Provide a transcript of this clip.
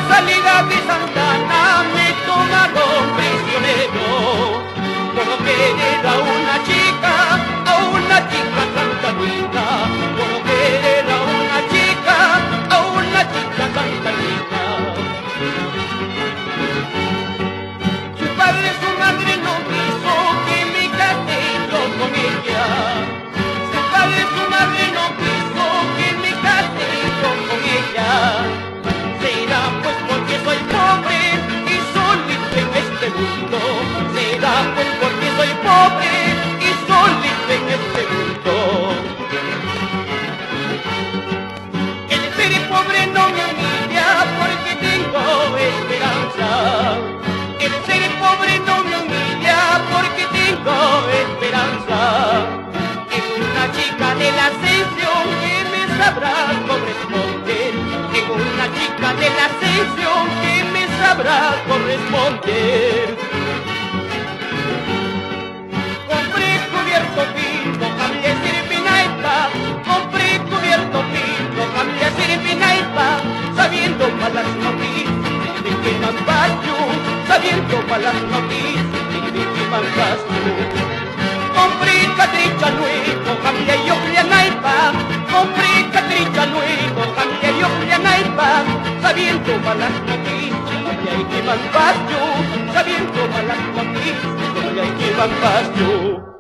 salida de Santana me tomaron prisionero por querer a una chica santanita, por querer a una chica santanita. Su padre, su madre no quiso que me case yo con ella. Su padre, su madre no quiso que me case yo con ella. Será pues porque soy pobre y solito en este mundo. Será pues porque soy pobre y solito en este mundo. El ser pobre no me humilla porque tengo esperanza. El ser pobre no me humilla porque tengo esperanza. En una chica de la Ascensión que me sabrá corresponder. En una chica de la Ascensión que me sabrá corresponder. Compré cubierto fino, cambié sirpinaipa. Compré cubierto fino, cambié sirpinaipa. Sabiendo malas noticias de que Mambayo, sabiendo malas noticias de que Mambayo. Compré catricha nuevo, cambié yo naipa. Compré catricha nuevo, cambié yo naipa. Sabiendo malas noticias de que Mambayo, sabiendo malas noticias de que Mambayo.